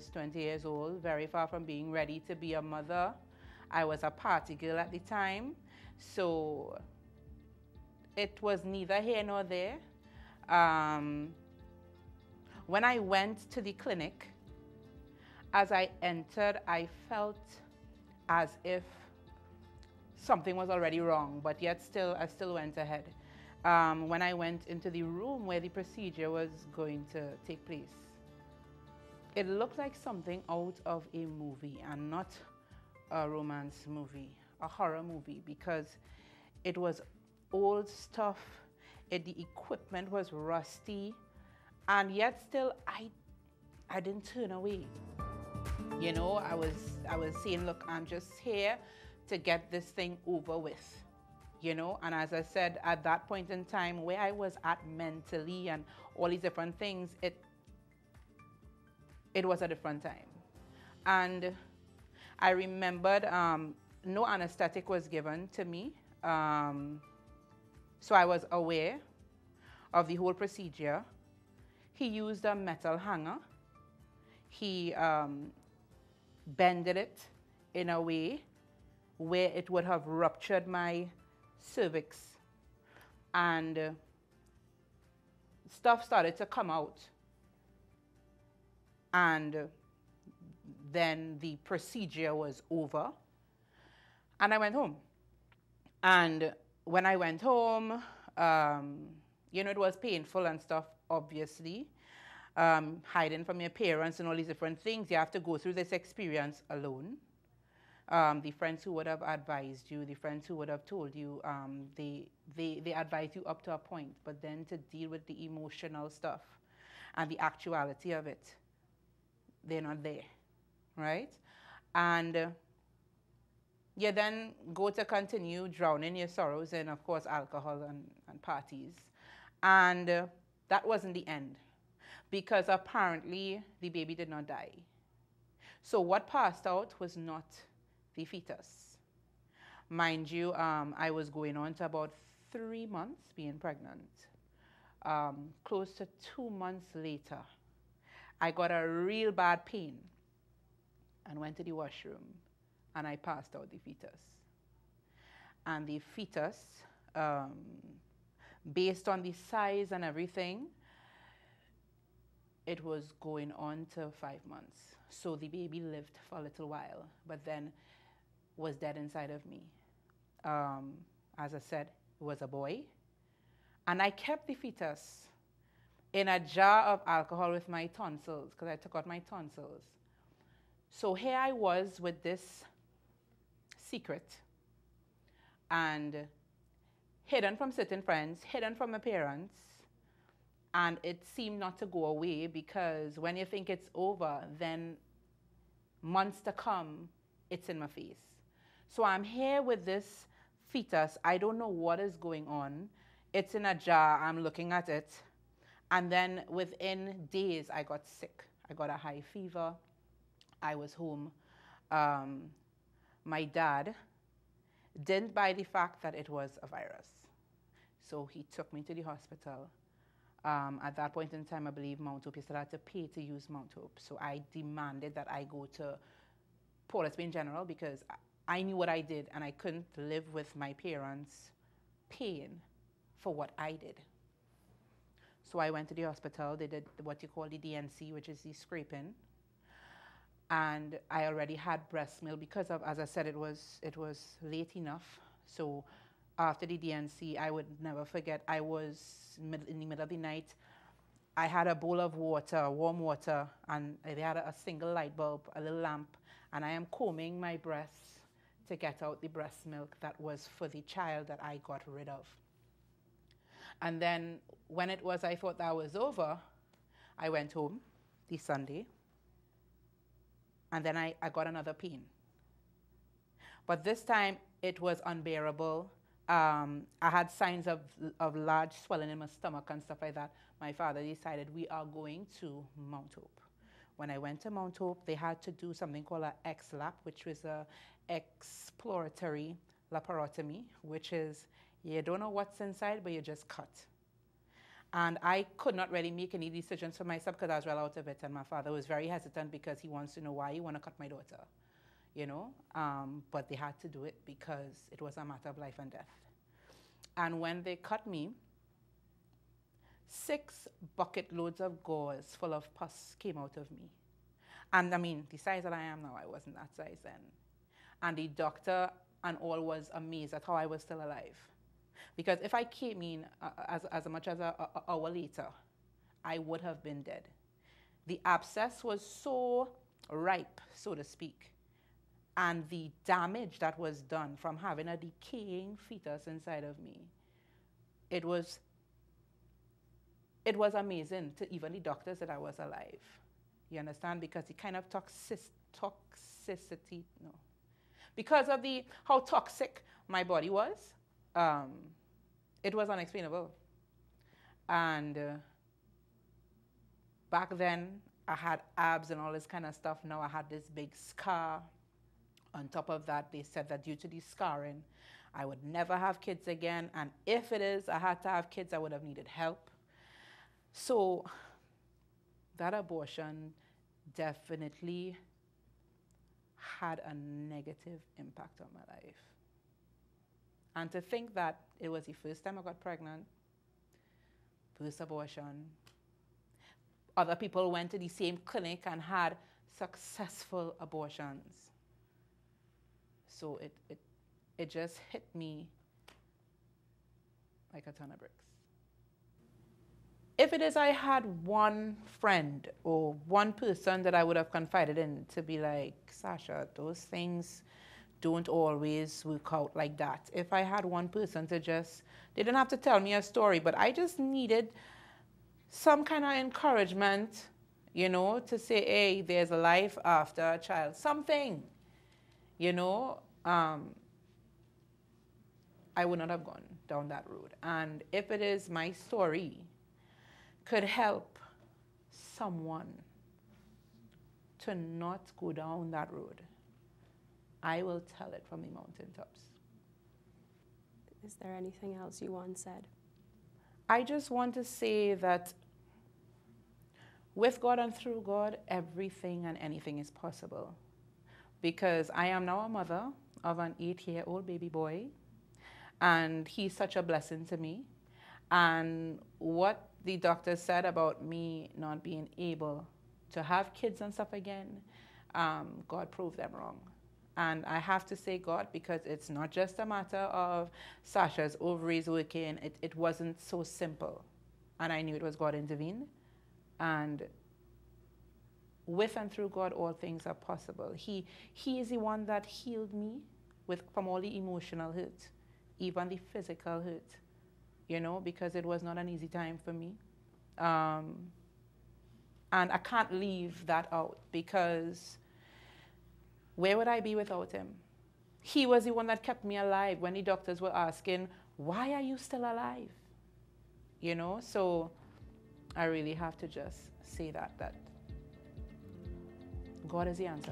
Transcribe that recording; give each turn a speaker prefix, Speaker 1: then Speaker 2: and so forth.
Speaker 1: was 20 years old, very far from being ready to be a mother. I was a party girl at the time, so it was neither here nor there. Um, when I went to the clinic, as I entered, I felt as if something was already wrong, but yet I still went ahead. When I went into the room where the procedure was going to take place, it looked like something out of a movie and not a romance movie, a horror movie, because it was old stuff, the equipment was rusty, and yet still I didn't turn away. You know, I was saying, look, I'm just here to get this thing over with, you know. And as I said, at that point in time where I was at mentally and all these different things, it was a different time. And I remembered no anesthetic was given to me, so I was aware of the whole procedure. He used a metal hanger. He bended it in a way where it would have ruptured my cervix, and stuff started to come out, and then the procedure was over and I went home. And when I went home, you know, it was painful and stuff, obviously. Hiding from your parents and all these different things. You have to go through this experience alone. The friends who would have advised you, the friends who would have told you, they advise you up to a point, but then to deal with the emotional stuff and the actuality of it, they're not there, right? And you then go to continue drowning your sorrows in, of course, alcohol and parties. And that wasn't the end, because apparently the baby did not die. So what passed out was not the fetus. Mind you, I was going on to about 3 months being pregnant. Close to 2 months later, I got a real bad pain and went to the washroom, and I passed out the fetus. And the fetus, based on the size and everything, it was going on to 5 months. So the baby lived for a little while, but then was dead inside of me. As I said, it was a boy. And I kept the fetus in a jar of alcohol with my tonsils, because I took out my tonsils. So here I was with this secret, and hidden from certain friends, hidden from my parents, and it seemed not to go away, because when you think it's over, then months to come, it's in my face. So I'm here with this fetus. I don't know what is going on. It's in a jar. I'm looking at it. And then within days, I got sick. I got a high fever. I was home. My dad didn't buy the fact that it was a virus. So he took me to the hospital. At that point in time, I believe Mount Hope, you still had to pay to use Mount Hope. So I demanded that I go to Port in general, because I knew what I did, and I couldn't live with my parents paying for what I did. So I went to the hospital. They did what you call the DNC, which is the scraping. And I already had breast milk because of, as I said, it was late enough. So after the DNC, I would never forget, I was in the middle of the night. I had a bowl of water, warm water, and they had a single light bulb, a little lamp, and I am combing my breasts to get out the breast milk that was for the child that I got rid of. And then when it was, I thought that was over, I went home the Sunday, and then I got another pain. But this time it was unbearable. I had signs of large swelling in my stomach and stuff like that. My father decided we are going to Mount Hope. When I went to Mount Hope, they had to do something called an X-lap, which was a exploratory laparotomy, which is you don't know what's inside, but you just cut. And I could not really make any decisions for myself because I was well out of it. And my father was very hesitant because he wants to know why you want to cut my daughter, you know. But they had to do it because it was a matter of life and death. And when they cut me, 6 bucket loads of gauze full of pus came out of me. And I mean, the size that I am now, I wasn't that size then. And the doctor and all was amazed at how I was still alive. Because if I came in as much as an hour later, I would have been dead. The abscess was so ripe, so to speak, and the damage that was done from having a decaying fetus inside of me, it was amazing to even the doctors that I was alive. You understand? Because the kind of toxicity, no. Because of how toxic my body was, it was unexplainable. And back then, I had abs and all this kind of stuff. Now I had this big scar. On top of that, they said that due to the scarring, I would never have kids again. And if it is, I had to have kids, I would have needed help. So that abortion definitely had a negative impact on my life. And to think that it was the first time I got pregnant, first abortion, other people went to the same clinic and had successful abortions. So it just hit me like a ton of bricks. If it is I had one friend or one person that I would have confided in to be like, Sasha, those things don't always work out like that. If I had one person to just, they didn't have to tell me a story, but I just needed some kind of encouragement, you know, to say, hey, there's a life after a child, something, you know, I would not have gone down that road. And if it is my story could help someone to not go down that road, I will tell it from the mountaintops.
Speaker 2: Is there anything else you want said?
Speaker 1: I just want to say that with God and through God, everything and anything is possible. Because I am now a mother of an 8-year-old baby boy, and he's such a blessing to me. And what the doctor said about me not being able to have kids and stuff again, God proved them wrong. And I have to say God, because it's not just a matter of Sasha's ovaries working. It wasn't so simple. And I knew it was God intervened. And with and through God, all things are possible. He is the one that healed me from all the emotional hurt, even the physical hurt, you know, because it was not an easy time for me. And I can't leave that out, because where would I be without him? He was the one that kept me alive when the doctors were asking, why are you still alive? You know, so I really have to just say that God is the answer.